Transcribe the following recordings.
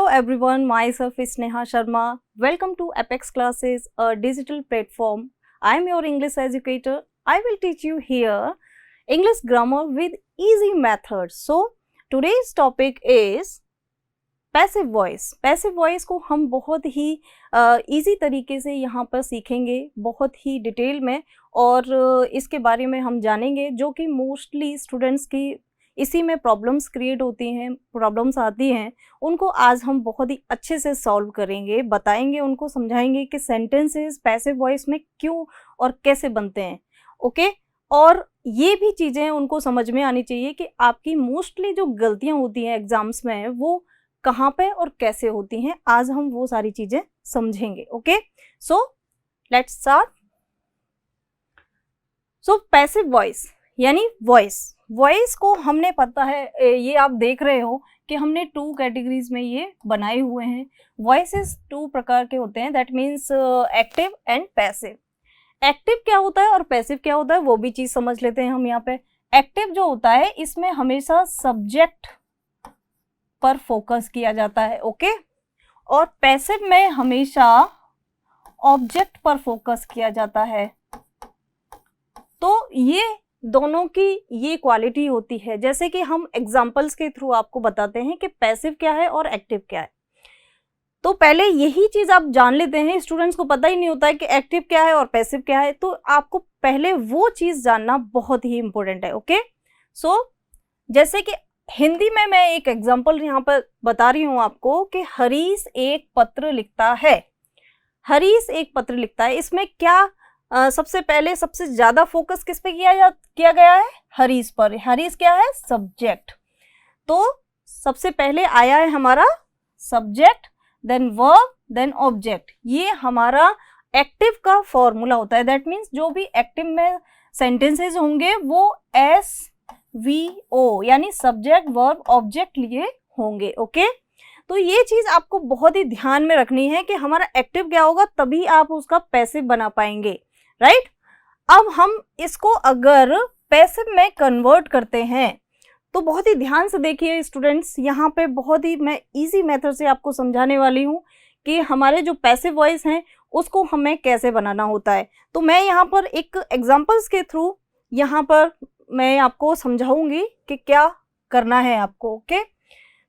everyone, myself is Sneha Sharma. Welcome to Apex Classes, a digital platform. I am your English educator. I will teach you here English grammar with easy methods. So, today's topic is passive voice. Passive voice को हम बहुत ही easy तरीके से यहाँ पर सीखेंगे, बहुत ही detail में, और इसके बारे में हम जानेंगे जो कि मोस्टली स्टूडेंट्स की इसी में प्रॉब्लम्स क्रिएट होती हैं, प्रॉब्लम्स आती हैं, उनको आज हम बहुत ही अच्छे से सॉल्व करेंगे, बताएंगे, उनको समझाएंगे कि सेंटेंसेस पैसिव वॉइस में क्यों और कैसे बनते हैं। ओके, और ये भी चीज़ें उनको समझ में आनी चाहिए कि आपकी मोस्टली जो गलतियाँ होती हैं एग्जाम्स में वो कहाँ पे और कैसे होती हैं। आज हम वो सारी चीजें समझेंगे। Okay, so let's start. So passive voice यानी वॉइस को हमने पता है, ये आप देख रहे हो कि हमने 2 कैटेगरीज में ये बनाए हुए हैं। वॉइसेस 2 प्रकार के होते हैं, that means active and passive. Active क्या होता है और पैसिव क्या होता है वो भी चीज समझ लेते हैं हम यहाँ पे। एक्टिव जो होता है इसमें हमेशा सब्जेक्ट पर फोकस किया जाता है, ओके, और पैसिव में हमेशा ऑब्जेक्ट पर फोकस किया जाता है। तो ये दोनों की ये क्वालिटी होती है। जैसे कि हम एग्जांपल्स के थ्रू आपको बताते हैं कि पैसिव क्या है और एक्टिव क्या है। तो पहले यही चीज आप जान लेते हैं। स्टूडेंट्स को पता ही नहीं होता है कि एक्टिव क्या है और पैसिव क्या है, तो आपको पहले वो चीज जानना बहुत ही इंपॉर्टेंट है। ओके, सो जैसे कि हिंदी में मैं एक एग्जाम्पल यहाँ पर बता रही हूँ आपको कि हरीश एक पत्र लिखता है। हरीश एक पत्र लिखता है, इसमें क्या सबसे पहले सबसे ज्यादा फोकस किस पे किया गया है? हरीश पर। हरीश क्या है? सब्जेक्ट। तो सबसे पहले आया है हमारा subject, then verb, then object. ये हमारा एक्टिव का फॉर्मूला होता है। दैट मीन्स जो भी एक्टिव में सेंटेंसेस होंगे वो SVO यानी सब्जेक्ट वर्ब ऑब्जेक्ट लिए होंगे। ओके, तो ये चीज आपको बहुत ही ध्यान में रखनी है कि हमारा एक्टिव क्या होगा, तभी आप उसका पैसिव बना पाएंगे, राइट। अब हम इसको अगर पैसिव में कन्वर्ट करते हैं तो बहुत ही ध्यान से देखिए स्टूडेंट्स, यहाँ पे बहुत ही मैं इजी मेथड से आपको समझाने वाली हूँ कि हमारे जो पैसिव वॉइस हैं उसको हमें कैसे बनाना होता है। तो मैं यहाँ पर एक एग्जाम्पल्स के थ्रू यहाँ पर मैं आपको समझाऊंगी कि क्या करना है आपको। ओके,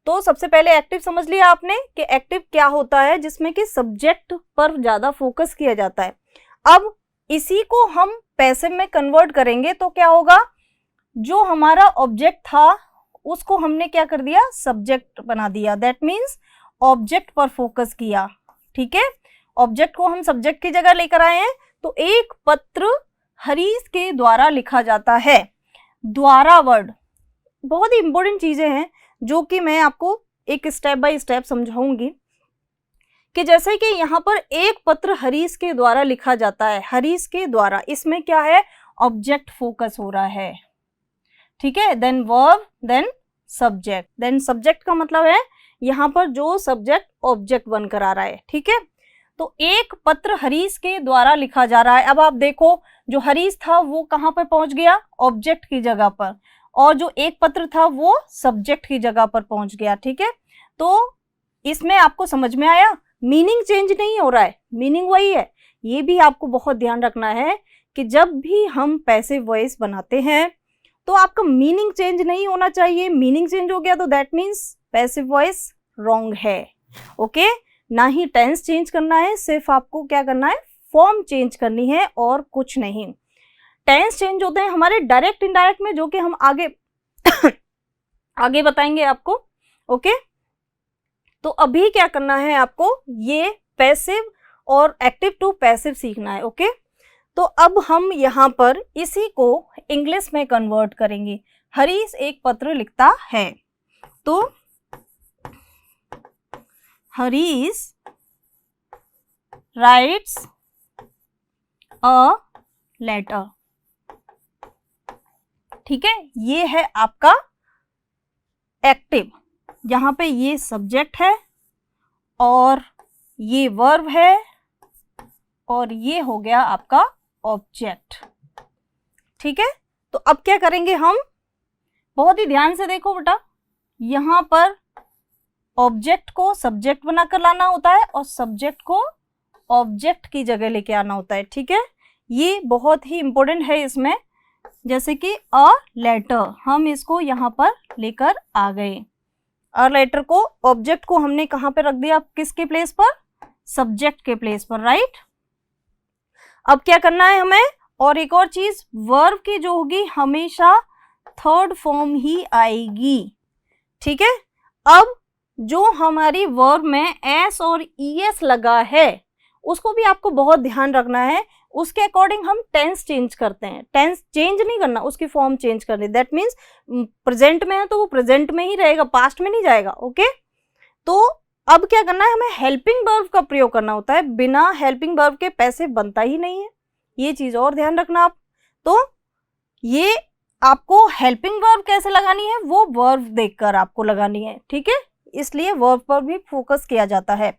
तो सबसे पहले एक्टिव समझ लिया आपने कि एक्टिव क्या होता है, जिसमें कि सब्जेक्ट पर ज्यादा फोकस किया जाता है। अब इसी को हम पैसिव में कन्वर्ट करेंगे तो क्या होगा, जो हमारा ऑब्जेक्ट था उसको हमने क्या कर दिया, सब्जेक्ट बना दिया। दैट मीन्स ऑब्जेक्ट पर फोकस किया। ठीक है, ऑब्जेक्ट को हम सब्जेक्ट की जगह लेकर आए हैं। तो एक पत्र हरीश के द्वारा लिखा जाता है। द्वारा वर्ड बहुत ही इंपॉर्टेंट चीजें हैं जो कि मैं आपको एक स्टेप बाय स्टेप समझाऊंगी कि जैसे कि यहाँ पर एक पत्र हरीश के द्वारा लिखा जाता है। हरीश के द्वारा, इसमें क्या है, ऑब्जेक्ट फोकस हो रहा है। ठीक है, then verb, then subject. Then subject का मतलब है यहाँ पर जो सब्जेक्ट ऑब्जेक्ट बनकर आ रहा है। ठीक है, तो एक पत्र हरीश के द्वारा लिखा जा रहा है। अब आप देखो, जो हरीश था वो कहाँ पर पहुंच गया, ऑब्जेक्ट की जगह पर, और जो एक पत्र था वो सब्जेक्ट की जगह पर पहुंच गया। ठीक है, तो इसमें आपको समझ में आया, मीनिंग चेंज नहीं हो रहा है, मीनिंग वही है। ये भी आपको बहुत ध्यान रखना है कि जब भी हम पैसिव वॉइस बनाते हैं तो आपका मीनिंग चेंज नहीं होना चाहिए। मीनिंग चेंज हो गया तो that means passive voice wrong है। ओके, ना ही टेंस चेंज करना है, सिर्फ आपको क्या करना है, फॉर्म चेंज करनी है और कुछ नहीं। टेंस चेंज होते हैं हमारे डायरेक्ट इनडायरेक्ट में, जो कि हम आगे आगे बताएंगे आपको। ओके, तो अभी क्या करना है आपको, ये पैसिव और एक्टिव टू पैसिव सीखना है। ओके, तो अब हम यहाँ पर इसी को इंग्लिश में कन्वर्ट करेंगे। हरीश एक पत्र लिखता है, तो हरीश राइट्स अ लेटर। ठीक है, ये है आपका एक्टिव। यहाँ पे ये सब्जेक्ट है और ये वर्ब है और ये हो गया आपका ऑब्जेक्ट। ठीक है, तो अब क्या करेंगे हम, बहुत ही ध्यान से देखो बेटा, यहाँ पर ऑब्जेक्ट को सब्जेक्ट बनाकर लाना होता है और सब्जेक्ट को ऑब्जेक्ट की जगह लेके आना होता है, ठीक है। ये बहुत ही इंपॉर्टेंट है इसमें, जैसे कि अ लेटर, हम इसको यहाँ पर लेकर आ गए। अ लेटर को, ऑब्जेक्ट को हमने कहाँ पे रख दिया, किसके प्लेस पर, सब्जेक्ट के प्लेस पर, राइट। अब क्या करना है हमें, और एक और चीज, वर्ब की जो होगी हमेशा थर्ड फॉर्म ही आएगी, ठीक है। अब जो हमारी वर्ब में एस और ईएस लगा है उसको भी आपको बहुत ध्यान रखना है, उसके अकॉर्डिंग हम टेंस चेंज करते हैं। टेंस चेंज नहीं करना, उसकी फॉर्म चेंज करनी, दैट मीन्स प्रेजेंट में है तो वो प्रेजेंट में ही रहेगा, पास्ट में नहीं जाएगा, ओके। तो अब क्या करना है, हमें हेल्पिंग वर्ब का प्रयोग करना होता है, बिना हेल्पिंग वर्ब के पैसिव बनता ही नहीं है, ये चीज और ध्यान रखना आप। तो ये आपको हेल्पिंग वर्ब कैसे लगानी है वो वर्ब देखकर आपको लगानी है, ठीक है, इसलिए वर्ब पर भी फोकस किया जाता है।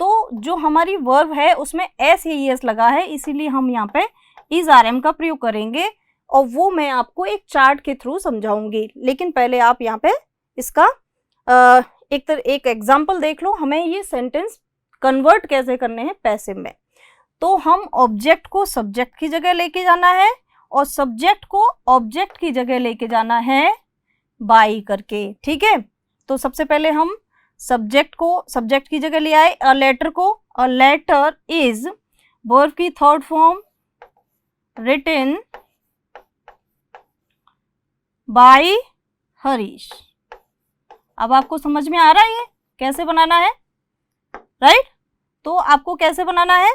तो जो हमारी वर्ब है उसमें एस या ईएस लगा है, इसीलिए हम यहाँ पे इज आरएम का प्रयोग करेंगे और वो मैं आपको एक चार्ट के थ्रू समझाऊंगी। लेकिन पहले आप यहाँ पे इसका एक एग्जाम्पल देख लो, हमें ये सेंटेंस कन्वर्ट कैसे करने हैं पैसिव में। तो हम ऑब्जेक्ट को सब्जेक्ट की जगह लेके जाना है और सब्जेक्ट को ऑब्जेक्ट की जगह लेके जाना है बाई करके, ठीक है। तो सबसे पहले हम सब्जेक्ट को सब्जेक्ट की जगह ले आए, अ लेटर को, अ लेटर इज वर्ब की third form written by Harish. अब आपको समझ में आ रहा है ये कैसे बनाना है, राइट। तो आपको कैसे बनाना है,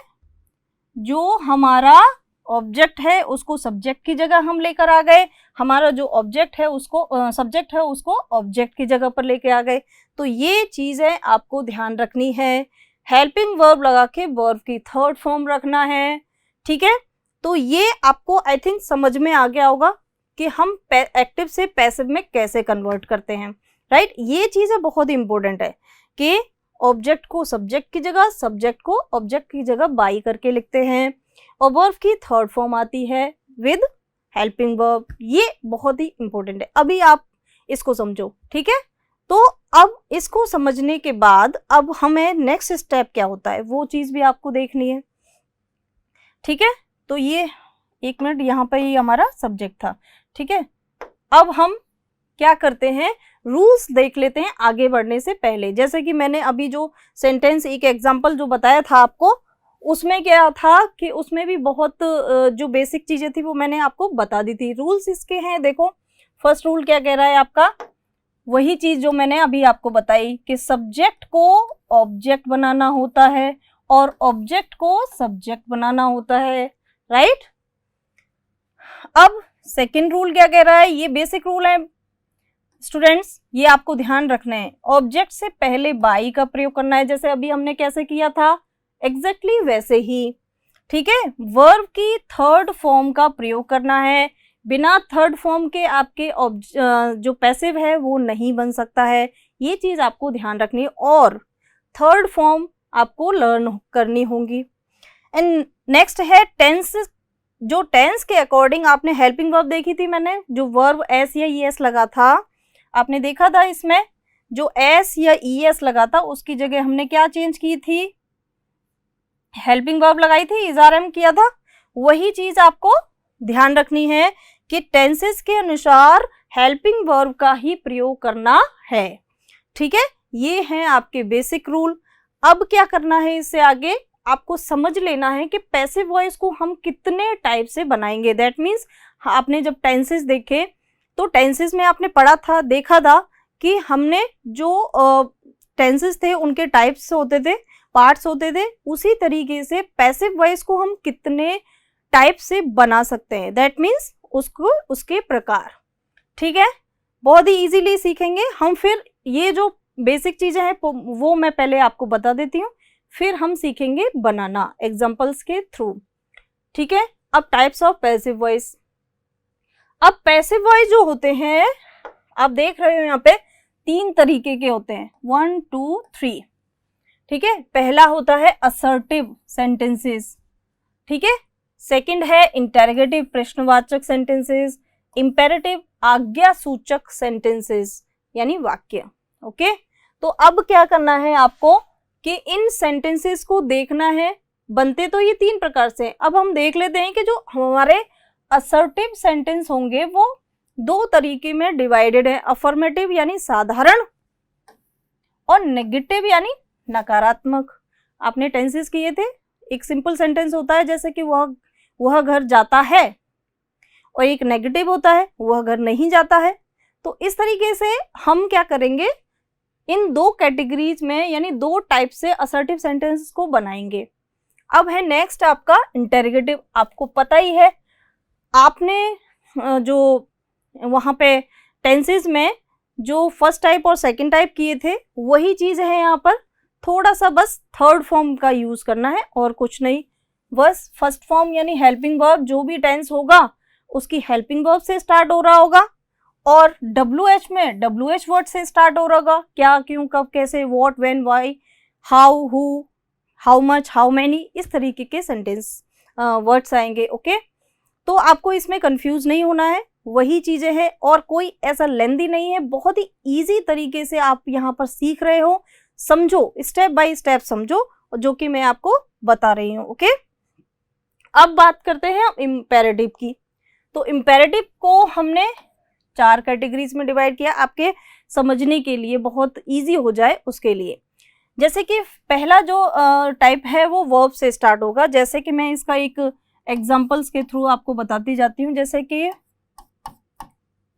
जो हमारा ऑब्जेक्ट है उसको सब्जेक्ट की जगह हम लेकर आ गए, हमारा जो ऑब्जेक्ट है उसको सब्जेक्ट है उसको ऑब्जेक्ट की जगह पर लेके आ गए। तो ये चीजें आपको ध्यान रखनी है, हेल्पिंग वर्ब लगा के वर्ब की थर्ड फॉर्म रखना है, ठीक है। तो ये आपको आई थिंक समझ में आ गया होगा कि हम एक्टिव से पैसिव में कैसे कन्वर्ट करते हैं, राइट। ये चीजें बहुत इंपॉर्टेंट है कि ऑब्जेक्ट को सब्जेक्ट की जगह, सब्जेक्ट को ऑब्जेक्ट की जगह बाई करके लिखते हैं और वर्ब की थर्ड फॉर्म आती है विद हेल्पिंग वर्ब, ये बहुत ही इंपॉर्टेंट है। अभी आप इसको समझो, ठीक है। तो अब इसको समझने के बाद अब हमें नेक्स्ट स्टेप क्या होता है वो चीज भी आपको देखनी है, ठीक है। तो ये एक मिनट, यहाँ पर ये हमारा सब्जेक्ट था, ठीक है। अब हम क्या करते हैं, रूल्स देख लेते हैं आगे बढ़ने से पहले। जैसे कि मैंने अभी जो सेंटेंस एक एग्जांपल जो बताया था आपको, उसमें क्या था कि उसमें भी बहुत जो बेसिक चीजें थी वो मैंने आपको बता दी थी। रूल्स इसके हैं, देखो फर्स्ट रूल क्या कह रहा है आपका, वही चीज जो मैंने अभी आपको बताई कि सब्जेक्ट को ऑब्जेक्ट बनाना होता है और ऑब्जेक्ट को सब्जेक्ट बनाना होता है, राइट। अब सेकंड रूल क्या कह रहा है, ये बेसिक रूल है स्टूडेंट्स, ये आपको ध्यान रखना है, ऑब्जेक्ट से पहले बाई का प्रयोग करना है, जैसे अभी हमने कैसे किया था एग्जैक्टली वैसे ही, ठीक है। वर्ब की थर्ड फॉर्म का प्रयोग करना है, बिना थर्ड फॉर्म के आपके जो पैसिव है वो नहीं बन सकता है, ये चीज आपको ध्यान रखनी है और थर्ड फॉर्म आपको लर्न करनी होगी। एंड नेक्स्ट है टेंस, जो टेंस के अकॉर्डिंग आपने हेल्पिंग वर्ब देखी थी मैंने, जो वर्ब एस या ईएस लगा था आपने देखा था, इसमें जो एस या ईएस लगा था उसकी जगह हमने क्या चेंज की थी, हेल्पिंग वर्ब लगाई थी, इज़ारएम किया था। वही चीज आपको ध्यान रखनी है कि टेंसेस के अनुसार हेल्पिंग वर्ब का ही प्रयोग करना है, ठीक है। ये हैं आपके बेसिक रूल। अब क्या करना है, इससे आगे आपको समझ लेना है कि पैसिव वॉइस को हम कितने टाइप से बनाएंगे। दैट मीन्स आपने जब टेंसेस देखे तो टेंसेस में आपने पढ़ा था, देखा था कि हमने जो टेंसेस थे उनके टाइप्स होते थे, पार्ट्स होते थे, उसी तरीके से पैसिव वॉइस को हम कितने टाइप से बना सकते हैं, दैट मीन्स उसको उसके प्रकार, ठीक है। बहुत ही इजीली सीखेंगे हम। फिर ये जो बेसिक चीजें हैं वो मैं पहले आपको बता देती हूँ, फिर हम सीखेंगे बनाना एग्जांपल्स के थ्रू, ठीक है। अब टाइप्स ऑफ पैसिव वॉइस, अब पैसिव वॉइस जो होते हैं आप देख रहे हो यहाँ पे 3 तरीके के होते हैं, 1 2 3, ठीक है। पहला होता है असर्टिव सेंटेंसेस, ठीक है। सेकंड है इंटेरोगेटिव प्रश्नवाचक सेंटेंसेस, इंपेरेटिव आज्ञा सूचक सेंटेंसेस यानी वाक्य, ओके। तो अब क्या करना है आपको कि इन सेंटेंसेस को देखना है। बनते तो ये 3 प्रकार से। अब हम देख लेते हैं कि जो हमारे असर्टिव सेंटेंस होंगे वो 2 तरीके में डिवाइडेड है, अफर्मेटिव यानी साधारण और नेगेटिव यानी नकारात्मक। आपने टेंसेस किए थे, एक सिंपल सेंटेंस होता है जैसे कि वह घर जाता है, और एक नेगेटिव होता है वह घर नहीं जाता है। तो इस तरीके से हम क्या करेंगे, इन 2 कैटेगरीज में यानी 2 टाइप से असर्टिव सेंटेंस को बनाएंगे। अब है नेक्स्ट आपका इंटेरोगेटिव। आपको पता ही है, आपने जो वहाँ पे टेंसेस में जो फर्स्ट टाइप और सेकंड टाइप किए थे वही चीज़ है यहाँ पर, थोड़ा सा बस थर्ड फॉर्म का यूज़ करना है और कुछ नहीं। बस फर्स्ट फॉर्म यानी हेल्पिंग वर्ब, जो भी टेंस होगा उसकी हेल्पिंग वर्ब से स्टार्ट हो रहा होगा, और WH में WH वर्ड से स्टार्ट हो रहा होगा। क्या, क्यों, कब, कैसे, what, when, why, how, who, how much, how many, इस तरीके के सेंटेंस वर्ड्स आएंगे। ओके, तो आपको इसमें कंफ्यूज नहीं होना है, वही चीज़ें हैं और कोई ऐसा लेंदी नहीं है। बहुत ही इजी तरीके से आप यहाँ पर सीख रहे हो। समझो, स्टेप बाय स्टेप समझो, जो कि मैं आपको बता रही हूँ। ओके, अब बात करते हैं इम्पेरेटिव की। तो इम्पेरेटिव को हमने 4 कैटेगरीज में डिवाइड किया, आपके समझने के लिए बहुत इजी हो जाए उसके लिए। जैसे कि पहला जो टाइप है वो वर्ब से स्टार्ट होगा। जैसे कि मैं इसका एक एग्जांपल्स के थ्रू आपको बताती जाती हूँ। जैसे कि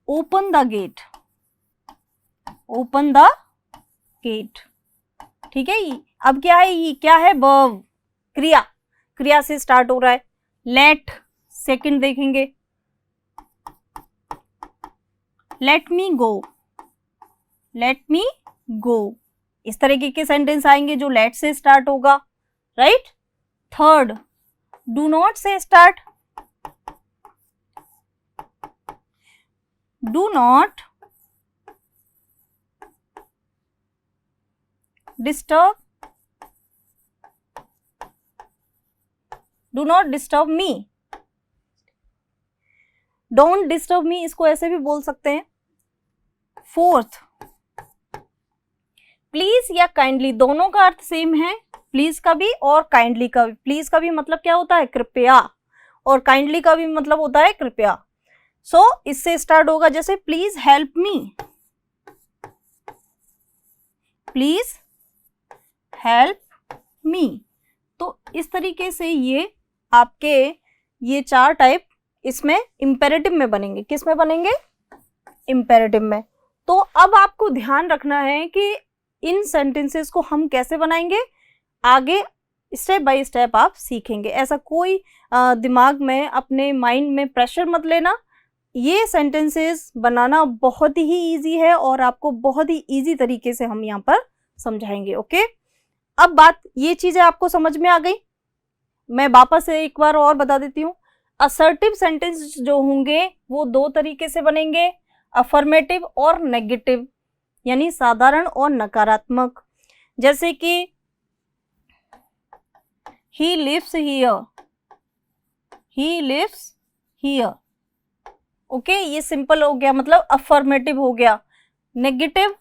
open the gate, open the gate, ठीक है। अब क्या है, ये क्या है, वर्ब, क्रिया, क्रिया से स्टार्ट हो रहा है। लेट, सेकंड देखेंगे, लेट मी गो, लेट मी गो, इस तरीके के सेंटेंस आएंगे जो लेट से स्टार्ट होगा, राइट। थर्ड, डू नॉट से start, do not disturb, do not disturb me, don't disturb me, इसको ऐसे भी बोल सकते हैं। फोर्थ, प्लीज या काइंडली, दोनों का अर्थ सेम है, प्लीज का भी और काइंडली का भी। प्लीज का भी मतलब क्या होता है, कृपया, और काइंडली का भी मतलब होता है कृपया। सो इससे स्टार्ट होगा, जैसे please help me, please help me. तो इस तरीके से ये आपके ये 4 टाइप इसमें इंपेरेटिव में बनेंगे। किस में बनेंगे, इंपेरेटिव में। तो अब आपको ध्यान रखना है कि इन सेंटेंसेस को हम कैसे बनाएंगे, आगे स्टेप बाय स्टेप आप सीखेंगे। ऐसा कोई दिमाग में, अपने माइंड में प्रेशर मत लेना। ये सेंटेंसेस बनाना बहुत ही इजी है और आपको बहुत ही इजी तरीके से हम यहाँ पर समझाएंगे। ओके, अब बात, ये चीजें आपको समझ में आ गई। मैं वापस से एक बार और बता देती हूँ। असर्टिव सेंटेंस जो होंगे वो 2 तरीके से बनेंगे, अफर्मेटिव और नेगेटिव, यानी साधारण और नकारात्मक। जैसे कि he lives here, he lives here, okay, ये सिंपल हो गया, मतलब अफर्मेटिव हो गया। Negative,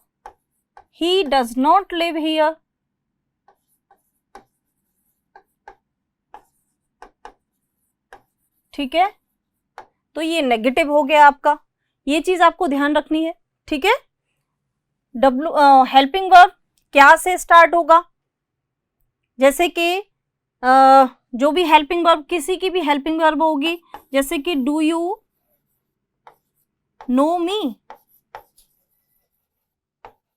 he does not live here, ठीक है, तो ये नेगेटिव हो गया आपका। ये चीज आपको ध्यान रखनी है, ठीक है। हेल्पिंग वर्ब क्या से स्टार्ट होगा, जैसे कि जो भी हेल्पिंग वर्ब, किसी की भी हेल्पिंग वर्ब होगी, जैसे कि do you know me,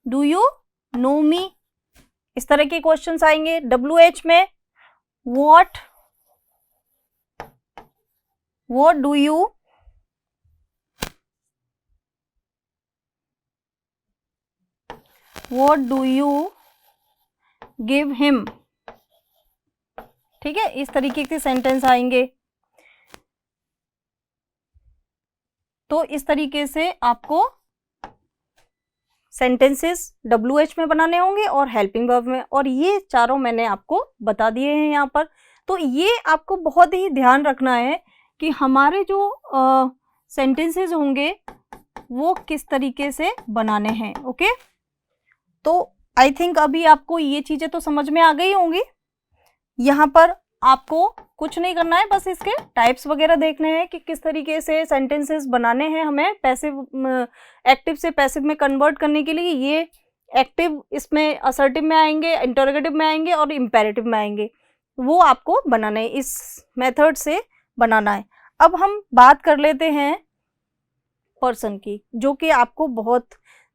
do you know me, इस तरह के क्वेश्चंस आएंगे। WH में what do you give him, ठीक है, इस तरीके के सेंटेंस आएंगे। तो इस तरीके से आपको सेंटेंसेस WH में बनाने होंगे और हेल्पिंग वर्ब में, और ये चारों मैंने आपको बता दिए हैं यहाँ पर। तो ये आपको बहुत ही ध्यान रखना है कि हमारे जो सेंटेंसेस होंगे वो किस तरीके से बनाने हैं। ओके, तो आई थिंक अभी आपको ये चीजें तो समझ में आ गई होंगी। यहाँ पर आपको कुछ नहीं करना है, बस इसके टाइप्स वगैरह देखने हैं कि किस तरीके से सेंटेंसेस बनाने हैं हमें पैसिव एक्टिव से पैसिव में कन्वर्ट करने के लिए। ये एक्टिव इसमें असर्टिव में आएंगे, इंटरोगेटिव में आएंगे और इम्पेरेटिव में आएंगे, वो आपको बनाना है, इस मेथड से बनाना है। अब हम बात कर लेते हैं पर्सन की, जो कि आपको बहुत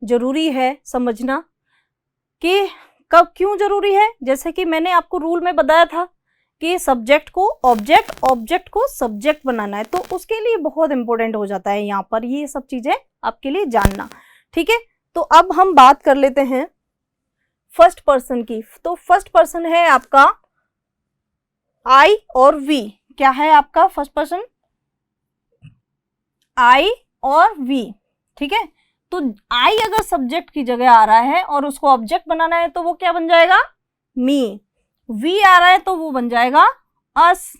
ज़रूरी है समझना कि कब क्यों ज़रूरी है। जैसे कि मैंने आपको रूल में बताया था कि सब्जेक्ट को ऑब्जेक्ट, ऑब्जेक्ट को सब्जेक्ट बनाना है, तो उसके लिए बहुत इंपॉर्टेंट हो जाता है यहाँ पर ये सब चीज़ें आपके लिए जानना। ठीक है, तो अब हम बात कर लेते हैं फर्स्ट पर्सन की। तो फर्स्ट पर्सन है आपका आई और वी। क्या है आपका फर्स्ट पर्सन? आई और वी। ठीक है, तो आई अगर सब्जेक्ट की जगह आ रहा है और उसको ऑब्जेक्ट बनाना है तो वो क्या बन जाएगा? मी। वी आ रहा है तो वो बन जाएगा अस।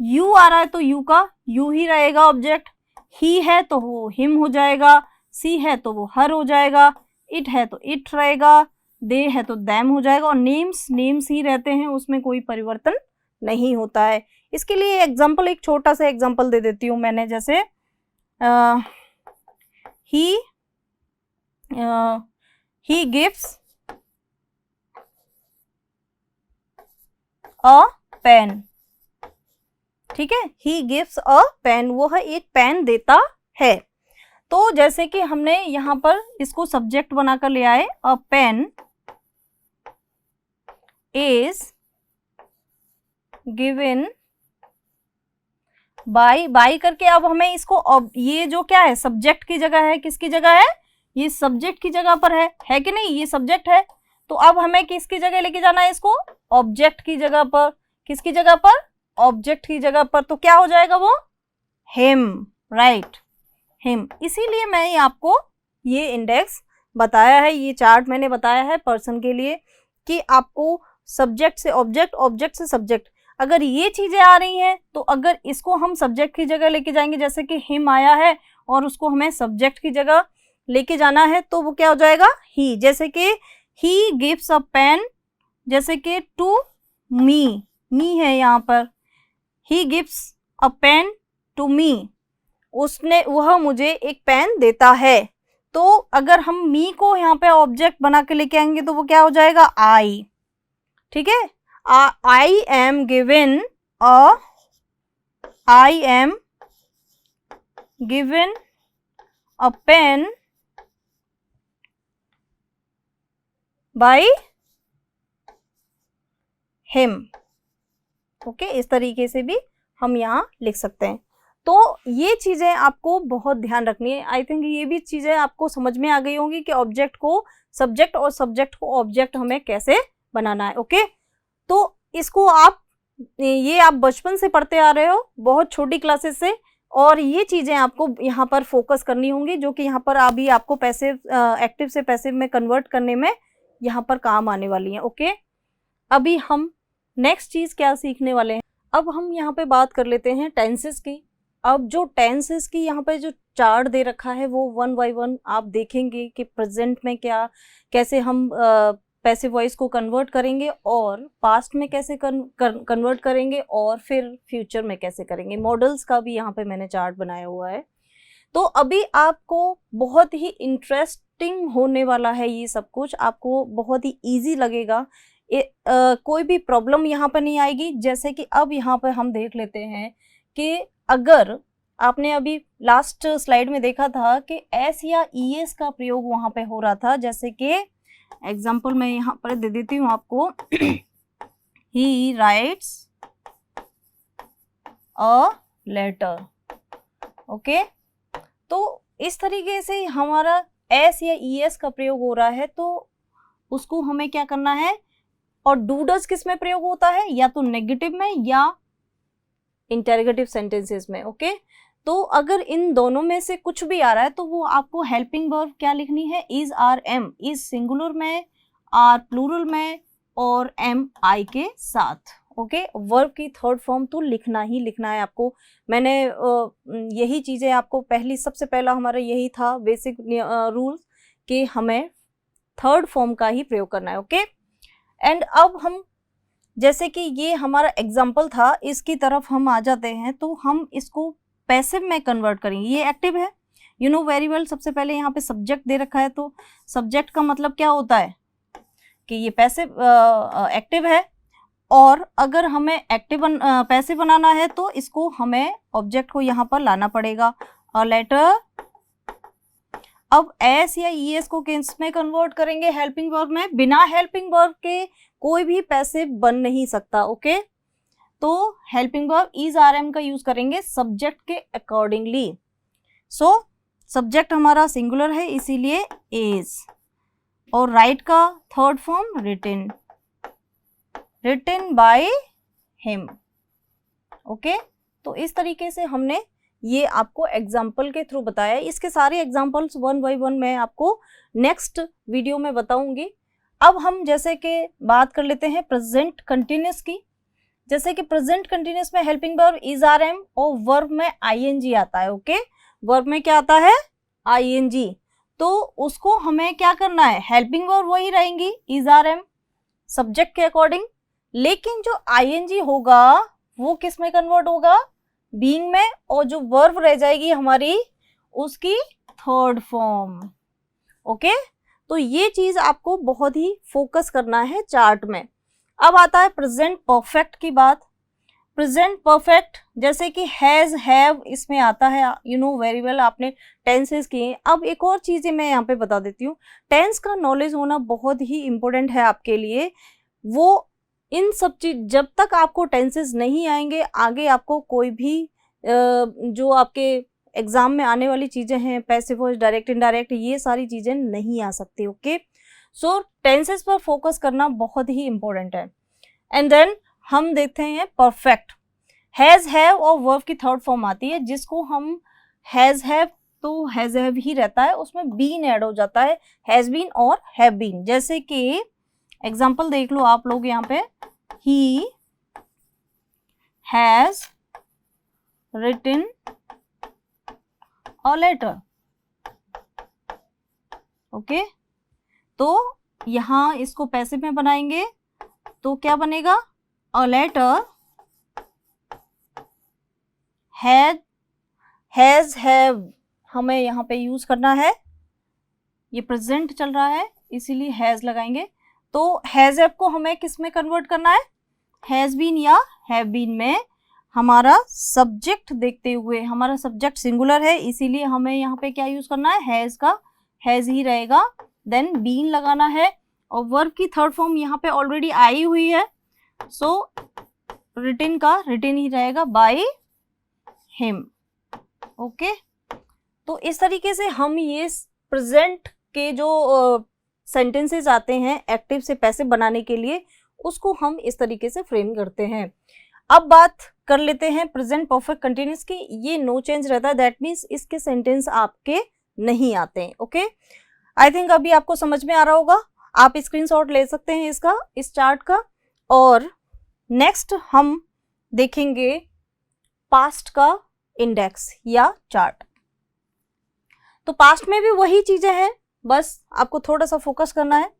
यू आ रहा है तो यू का यू ही रहेगा ऑब्जेक्ट। ही है तो वो हिम हो जाएगा। सी है तो वो हर हो जाएगा। इट है तो इट रहेगा। दे है तो दैम हो जाएगा। और नेम्स नेम्स ही रहते हैं, उसमें कोई परिवर्तन नहीं होता है। इसके लिए एग्जाम्पल, एक छोटा सा एग्जाम्पल दे देती हूँ मैंने, जैसे he gives a pen। ठीक है, he gives a pen, वो है एक पेन देता है। तो जैसे कि हमने यहाँ पर इसको सब्जेक्ट बनाकर ले आए, अ पेन इज गिवन बाई करके, अब हमें इसको, ये जो क्या है सब्जेक्ट की जगह है, किसकी जगह है? ये सब्जेक्ट की जगह पर है कि नहीं? ये सब्जेक्ट है, तो अब हमें किसकी जगह लेके जाना है इसको? ऑब्जेक्ट की जगह पर। किसकी जगह पर? ऑब्जेक्ट की जगह पर। तो क्या हो जाएगा वो? Him, right, him. इसीलिए मैं आपको ये इंडेक्स बताया है, ये चार्ट मैंने बताया है पर्सन के लिए कि आपको सब्जेक्ट से ऑब्जेक्ट, ऑब्जेक्ट से सब्जेक्ट, अगर ये चीजें आ रही हैं तो अगर इसको हम सब्जेक्ट की जगह लेके जाएंगे, जैसे कि हिम आया है और उसको हमें सब्जेक्ट की जगह लेके जाना है, तो वो क्या हो जाएगा? ही। जैसे कि ही गिव्स अ पेन, जैसे कि टू मी, मी है यहाँ पर, he gives a pen to me, उसने, वह मुझे एक पेन देता है। तो अगर हम मी को यहाँ पे ऑब्जेक्ट बना के लेके आएंगे तो वो क्या हो जाएगा? आई। ठीक है, I am given a pen by him। Okay, इस तरीके से भी हम यहाँ लिख सकते हैं। तो ये चीज़ें आपको बहुत ध्यान रखनी है। आई थिंक ये भी चीज़ें आपको समझ में आ गई होंगी कि ऑब्जेक्ट को सब्जेक्ट और सब्जेक्ट को ऑब्जेक्ट हमें कैसे बनाना है। ओके, तो इसको आप, ये आप बचपन से पढ़ते आ रहे हो, बहुत छोटी क्लासेस से, और ये चीज़ें आपको यहाँ पर फोकस करनी होंगी, जो कि यहाँ पर अभी आपको पैसिव, एक्टिव से पैसिव में कन्वर्ट करने में यहाँ पर काम आने वाली हैं। ओके, अभी हम नेक्स्ट चीज़ क्या सीखने वाले हैं? अब हम यहाँ पे बात कर लेते हैं टेंसेस की। अब जो टेंसेस की यहाँ पे जो चार्ट दे रखा है वो वन बाय वन आप देखेंगे कि प्रेजेंट में क्या, कैसे हम पैसिव वॉइस को कन्वर्ट करेंगे, और पास्ट में कैसे कन्वर्ट करेंगे, और फिर फ्यूचर में कैसे करेंगे। मॉडल्स का भी यहाँ पे मैंने चार्ट बनाया हुआ है। तो अभी आपको बहुत ही इंटरेस्टिंग होने वाला है ये सब कुछ, आपको बहुत ही इजी लगेगा। कोई भी प्रॉब्लम यहाँ पर नहीं आएगी। जैसे कि अब यहाँ पर हम देख लेते हैं कि अगर आपने अभी लास्ट स्लाइड में देखा था कि एस या ईएस का प्रयोग वहाँ पे हो रहा था, जैसे कि एग्जाम्पल मैं यहाँ पर दे देती हूँ आपको। He writes a letter. Okay, तो इस तरीके से हमारा एस या ईएस का प्रयोग हो रहा है, तो उसको हमें क्या करना है? और डू डज किस में प्रयोग होता है? या तो नेगेटिव में या इंटरोगेटिव सेंटेंसेस में। ओके, तो अगर इन दोनों में से कुछ भी आ रहा है तो वो आपको हेल्पिंग वर्ब क्या लिखनी है? Is, are, am. Is singular में, आर प्लूरल में, और एम आई के साथ। ओके, वर्ब की थर्ड फॉर्म तो लिखना ही लिखना है आपको। मैंने यही चीज़ें आपको सबसे पहला हमारा यही था बेसिक रूल्स कि हमें थर्ड फॉर्म का ही प्रयोग करना है। ओके, एंड अब हम जैसे कि ये हमारा एग्जाम्पल था, इसकी तरफ हम आ जाते हैं, तो हम इसको पैसिव में कन्वर्ट करेंगे। ये एक्टिव है, यू नो वेरी वेल। सबसे पहले यहाँ पे सब्जेक्ट दे रखा है, तो सब्जेक्ट का मतलब क्या होता है कि ये पैसिव एक्टिव है, और अगर हमें पैसिव बनाना है तो इसको हमें ऑब्जेक्ट को यहाँ पर लाना पड़ेगा, अ लेटर। अब एस या ई एस को किस में कन्वर्ट करेंगे? हेल्पिंग वर्ब में। बिना हेल्पिंग वर्ब के कोई भी पैसिव बन नहीं सकता। ओके, तो helping verb is are am का यूज करेंगे सब्जेक्ट के अकॉर्डिंगली। सो सब्जेक्ट हमारा सिंगुलर है, इसीलिए इज, और राइट का third form written, written by him. Okay, तो इस तरीके से हमने ये आपको एग्जाम्पल के थ्रू बताया। इसके सारे एग्जाम्पल्स वन बाय वन मैं आपको नेक्स्ट वीडियो में बताऊंगी। अब हम जैसे कि बात कर लेते हैं प्रेजेंट कंटिन्यूस की। जैसे कि प्रेजेंट कंटिन्यूस में helping verb is are am और वर्ब में आईएनजी आता है। ओके, वर्ब में क्या आता है? आईएनजी। तो उसको हमें क्या करना है? हेल्पिंग वर्ब वही रहेंगी इज आर एम सब्जेक्ट के अकॉर्डिंग, लेकिन जो आईएनजी होगा वो किस में कन्वर्ट होगा? बीइंग में, और जो वर्ब रह जाएगी हमारी उसकी थर्ड फॉर्म। ओके, तो ये चीज आपको बहुत ही फोकस करना है चार्ट में। अब आता है प्रेजेंट परफेक्ट की बात। प्रेजेंट परफेक्ट जैसे कि हैज, हैव इसमें आता है, यू नो वेरी वेल, आपने टेंसेस किए। अब एक और चीज़ मैं यहाँ पे बता देती हूँ, टेंस का नॉलेज होना बहुत ही इम्पोर्टेंट है आपके लिए। वो इन सब चीज, जब तक आपको टेंसेस नहीं आएंगे आगे आपको कोई भी जो आपके एग्जाम में आने वाली चीजें हैं, पैसिव वॉइस, डायरेक्ट इनडायरेक्ट, ये सारी चीजें नहीं आ सकती। ओके, सो टेंसेस पर फोकस करना बहुत ही इम्पोर्टेंट है। एंड देन हम देखते हैं परफेक्ट। हैज, हैव और वर्ब की थर्ड फॉर्म आती है, जिसको हम हैज हैव, तो हैज हैव ही रहता है, उसमें बीन ऐड हो जाता है, हैज बीन और हैव बीन। जैसे कि एग्जाम्पल देख लो आप लोग यहाँ पे, he has written a letter. Okay, तो यहाँ इसको पैसिव में बनाएंगे तो क्या बनेगा? अ लेटर हैज हैव हमें यहाँ पे यूज करना है, ये प्रेजेंट चल रहा है इसीलिए हैज लगाएंगे। तो हैज हैव को हमें किस में कन्वर्ट करना है? हैज बीन या हैव बीन में। हमारा सब्जेक्ट देखते हुए, हमारा सब्जेक्ट सिंगुलर है इसीलिए हमें यहाँ पे क्या यूज करना है? हैज का हैज ही रहेगा, देन बीन लगाना है, और वर्ब की थर्ड फॉर्म यहाँ पे ऑलरेडी आई हुई है, सो रिटन का रिटन ही रहेगा बाय हिम। ओके, तो इस तरीके से हम ये प्रेजेंट के जो सेंटेंसेस आते हैं एक्टिव से पैसिव बनाने के लिए, उसको हम इस तरीके से फ्रेम करते हैं। अब बात कर लेते हैं प्रेजेंट परफेक्ट कंटिन्यूस की। ये नो चेंज रहता है, दैट मीन्स इसके सेंटेंस आपके नहीं आते हैं। ओके, आई थिंक अभी आपको समझ में आ रहा होगा, आप स्क्रीनशॉट ले सकते हैं इसका, इस चार्ट का। और नेक्स्ट हम देखेंगे पास्ट का इंडेक्स या चार्ट। तो पास्ट में भी वही चीजें हैं, बस आपको थोड़ा सा फोकस करना है।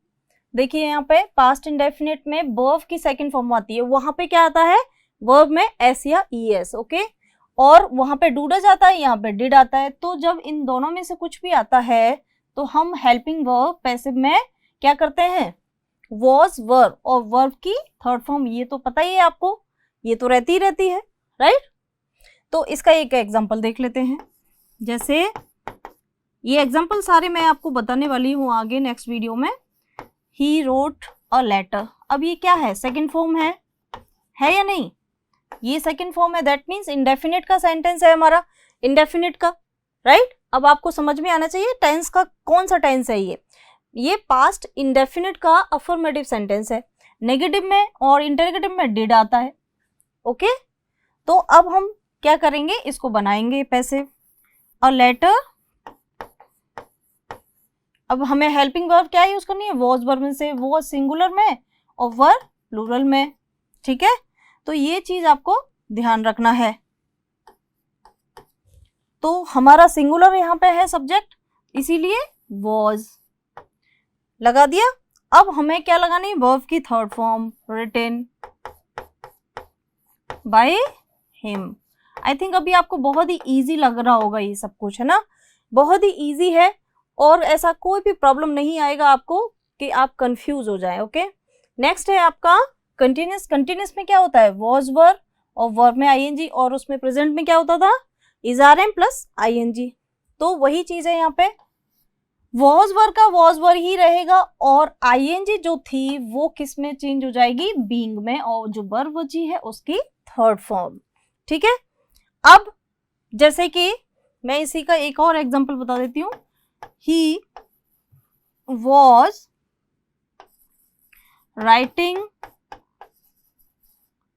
देखिए यहाँ पे पास्ट इंडेफिनिट में वर्ब की सेकंड फॉर्म आती है, वहां पे क्या आता है? वर्ब में एस या ई एस। ओके, और वहां पे डू डज आता है, यहाँ पे डिड आता है। तो जब इन दोनों में से कुछ भी आता है तो हम हेल्पिंग वर्ब पैसिव में क्या करते हैं? वॉज, वर, और वर्ब की थर्ड फॉर्म, ये तो पता ही है आपको, ये तो रहती है, राइट। तो इसका एक एग्जाम्पल देख लेते हैं। जैसे ये एग्जाम्पल सारे मैं आपको बताने वाली हूँ आगे नेक्स्ट वीडियो में। ही रोट अ लेटर, अब ये क्या है? सेकेंड फॉर्म है या नहीं? ये सेकेंड फॉर्म है, दैट मीन्स इंडेफिनिट का सेंटेंस है हमारा, इंडेफिनिट का, राइट। अब आपको समझ में आना चाहिए टेंस का कौन सा टेंस है। ये पास्ट इंडेफिनिट का अफर्मेटिव सेंटेंस है, नेगेटिव में और इंटरगेटिव में डिड आता है। ओके, तो अब हम क्या करेंगे? इसको बनाएंगे पैसिव, अ लेटर। अब हमें हेल्पिंग वर्ब क्या यूज करनी है? वॉज वर्ब में से वॉज सिंगुलर में और वर प्लूरल में, ठीक है। तो ये चीज आपको ध्यान रखना है। तो हमारा सिंगुलर यहाँ पे है सब्जेक्ट, इसीलिए वॉज। लगा दिया। अब हमें क्या लगानी है, वर्ब की third form, written by him. I think अभी आपको बहुत ही इजी लग रहा होगा ये सब कुछ, है ना, बहुत ही इजी है और ऐसा कोई भी प्रॉब्लम नहीं आएगा आपको कि आप कंफ्यूज हो जाए। ओके, नेक्स्ट है आपका कंटिन्यूस। कंटिन्यूस में क्या होता है, वॉज वर्ब और वर्ब में आईएनजी, और उसमें प्रेजेंट में क्या होता था, is are am plus ING. तो वही चीज है यहाँ पे, वॉज वर्ब का वॉज वर्ब ही रहेगा और आईएनजी जो थी वो किस में चेंज हो जाएगी, बीइंग में, और जो वर्ब बची है उसकी थर्ड फॉर्म। ठीक है, अब जैसे कि मैं इसी का एक और एग्जांपल बता देती हूँ, he was writing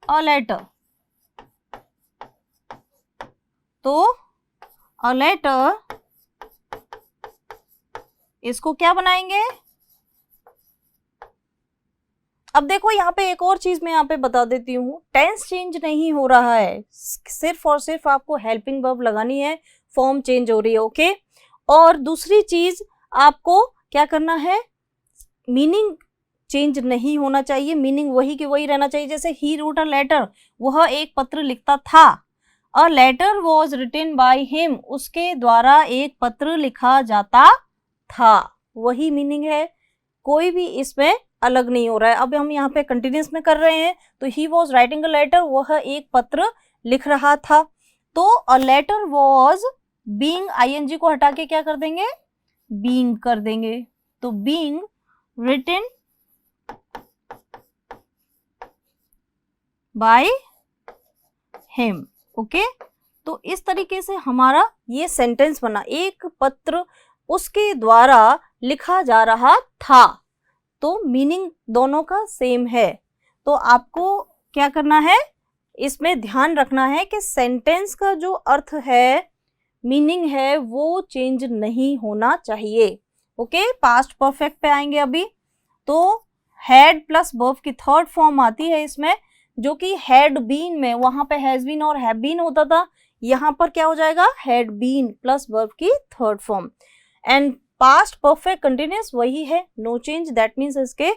a letter. तो अ लेटर, इसको क्या बनाएंगे, अब देखो यहाँ पे एक और चीज मैं यहाँ पे बता देती हूँ, टेंस चेंज नहीं हो रहा है, सिर्फ और सिर्फ आपको हेल्पिंग वर्ब लगानी है, फॉर्म चेंज हो रही है। ओके, और दूसरी चीज आपको क्या करना है, मीनिंग चेंज नहीं होना चाहिए, मीनिंग वही के वही रहना चाहिए। जैसे ही रोट अ लेटर, वह एक पत्र लिखता था, a letter was written by him, उसके द्वारा एक पत्र लिखा जाता था, वही मीनिंग है, कोई भी इसमें अलग नहीं हो रहा है। अब हम यहाँ पे कंटिन्यूस में कर रहे हैं, तो he was writing a letter, वह एक पत्र लिख रहा था, तो a letter was being, ING को हटा के क्या कर देंगे, बीइंग कर देंगे, तो being written by him. Okay, तो इस तरीके से हमारा ये सेंटेंस बना, एक पत्र उसके द्वारा लिखा जा रहा था, तो मीनिंग दोनों का सेम है। तो आपको क्या करना है, इसमें ध्यान रखना है कि सेंटेंस का जो अर्थ है, मीनिंग है, वो चेंज नहीं होना चाहिए। ओके, पास्ट परफेक्ट पे आएंगे अभी। तो हैड प्लस वर्ब की थर्ड फॉर्म आती है इसमें, जो कि हैड बीन में, वहां पे हैज बीन और हैव बीन होता था, यहाँ पर क्या हो जाएगा, हैड बीन प्लस वर्ब की third form. And past perfect continuous वही है, नो चेंज, दैट मीन्स इसके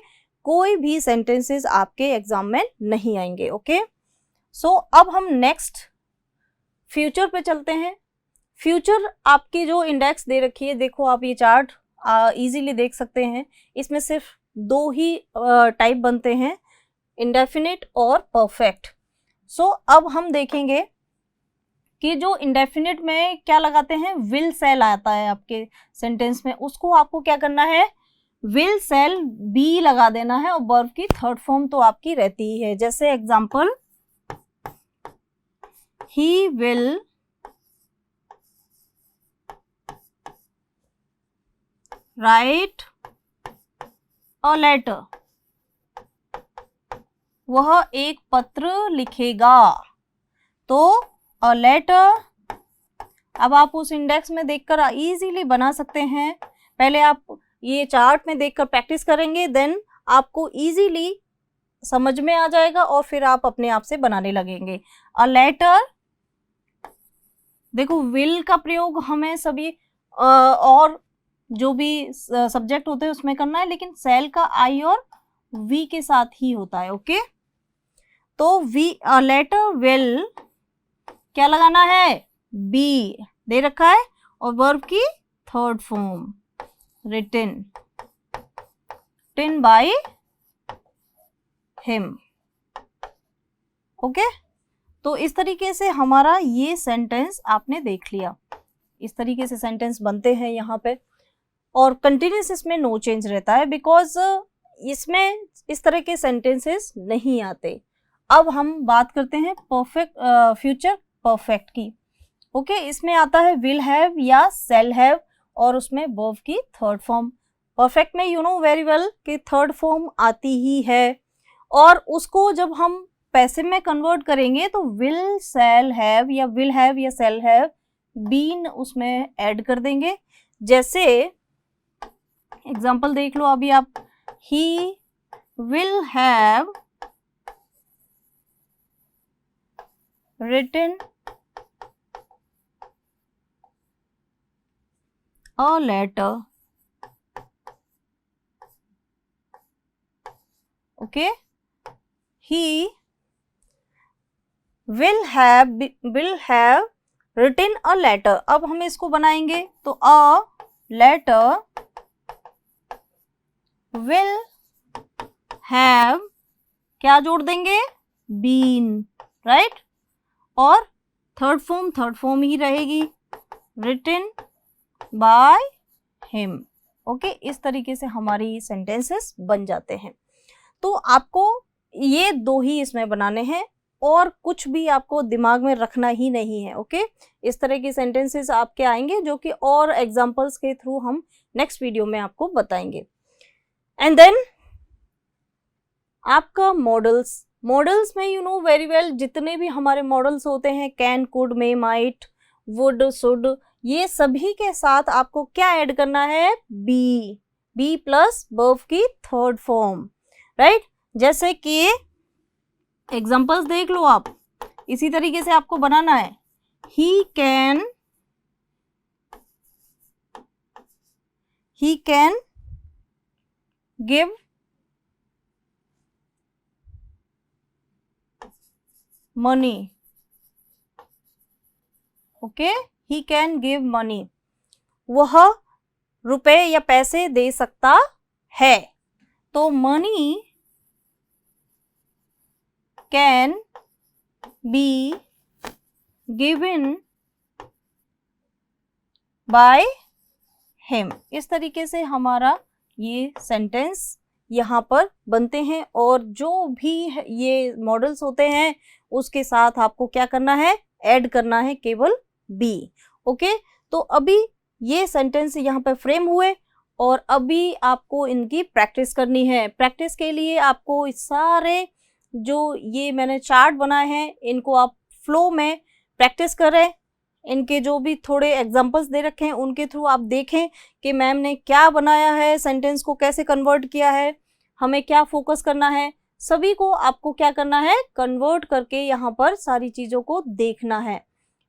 कोई भी सेंटेंसेस आपके एग्जाम में नहीं आएंगे। ओके, सो अब हम नेक्स्ट फ्यूचर पे चलते हैं। फ्यूचर आपकी जो इंडेक्स दे रखी है, देखो आप ये चार्ट इजीली देख सकते हैं, इसमें सिर्फ दो ही टाइप बनते हैं, इंडेफिनिट और परफेक्ट। सो अब हम देखेंगे कि जो इंडेफिनिट में क्या लगाते हैं, विल सेल आता है आपके सेंटेंस में, उसको आपको क्या करना है, विल सेल बी लगा देना है, और वर्ब की थर्ड फॉर्म तो आपकी रहती ही है। जैसे example, he will write a letter, वह एक पत्र लिखेगा, तो अ लेटर, अब आप उस इंडेक्स में देखकर इजीली बना सकते हैं। पहले आप ये चार्ट में देखकर प्रैक्टिस करेंगे, देन आपको इजीली समझ में आ जाएगा और फिर आप अपने आप से बनाने लगेंगे। अ लेटर, देखो विल का प्रयोग हमें सभी और जो भी सब्जेक्ट होते हैं उसमें करना है, लेकिन सेल का आई और वी के साथ ही होता है। ओके, तो वी, अ लेटर विल क्या लगाना है, बी दे रखा है, और वर्ब की third form, written, written by him. Okay, तो इस तरीके से हमारा ये सेंटेंस आपने देख लिया, इस तरीके से सेंटेंस बनते हैं यहाँ पे, और कंटिन्यूस इसमें नो चेंज रहता है, बिकॉज इसमें इस तरह के सेंटेंसेस नहीं आते। अब हम बात करते हैं परफेक्ट, फ्यूचर परफेक्ट की। ओके, इसमें आता है विल हैव या सेल हैव, और उसमें वर्ब की थर्ड फॉर्म। परफेक्ट में यू नो वेरी वेल कि थर्ड फॉर्म आती ही है, और उसको जब हम पैसिव में कन्वर्ट करेंगे तो विल सेल हैव या सेल हैव बीन उसमें ऐड कर देंगे। जैसे एग्जांपल देख लो अभी आप, he will have written a letter okay, ही will have written a letter। अब हम इसको बनाएंगे तो a letter will have क्या जोड़ देंगे, been, राइट। और थर्ड फॉर्म ही रहेगी, written by him। ओके, इस तरीके से हमारी सेंटेंसेस बन जाते हैं। तो आपको ये दो ही इसमें बनाने हैं और कुछ भी आपको दिमाग में रखना ही नहीं है। ओके, इस तरह की सेंटेंसेस आपके आएंगे जो कि और एग्जांपल्स के थ्रू हम नेक्स्ट वीडियो में आपको बताएंगे। एंड देन आपका मॉडल्स में यू नो वेरी वेल, जितने भी हमारे मॉडल्स होते हैं, can, could, may, might, would, should, ये सभी के साथ आपको क्या ऐड करना है, बी प्लस वर्ब की थर्ड फॉर्म, राइट। जैसे कि एग्जांपल्स देख लो आप, इसी तरीके से आपको बनाना है। He can give money. Okay, he can give money, वह रुपए या पैसे दे सकता है। तो money can be given by him. इस तरीके से हमारा ये सेंटेंस यहाँ पर बनते हैं और जो भी ये मॉडल्स होते हैं उसके साथ आपको क्या करना है, ऐड करना है केवल बी। ओके, तो अभी ये सेंटेंस यहाँ पे फ्रेम हुए और अभी आपको इनकी प्रैक्टिस करनी है। प्रैक्टिस के लिए आपको इस सारे जो ये मैंने चार्ट बनाए हैं इनको आप फ्लो में प्रैक्टिस करें। इनके जो भी थोड़े एग्जांपल्स दे रखे हैं उनके थ्रू आप देखें कि मैम ने क्या बनाया है, सेंटेंस को कैसे कन्वर्ट किया है, हमें क्या फोकस करना है, सभी को आपको क्या करना है, कन्वर्ट करके यहाँ पर सारी चीज़ों को देखना है।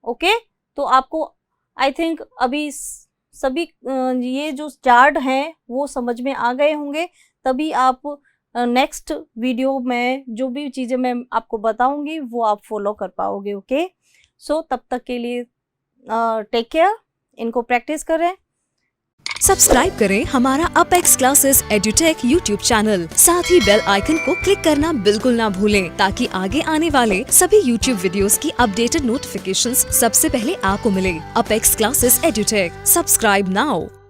ओके, तो आपको आई थिंक अभी सभी ये जो चार्ट हैं वो समझ में आ गए होंगे, तभी आप नेक्स्ट वीडियो में जो भी चीज़ें मैं आपको बताऊंगी वो आप फॉलो कर पाओगे। ओके, सो तब तक के लिए टेक केयर, इनको प्रैक्टिस करें। सब्सक्राइब करें हमारा apex classes edutech YouTube channel, साथ ही बेल आइकन को क्लिक करना बिल्कुल ना भूलें ताकि आगे आने वाले सभी यूट्यूब वीडियोस की अपडेटेड नोटिफिकेशंस सबसे पहले आपको मिले। Apex classes edutech, subscribe now.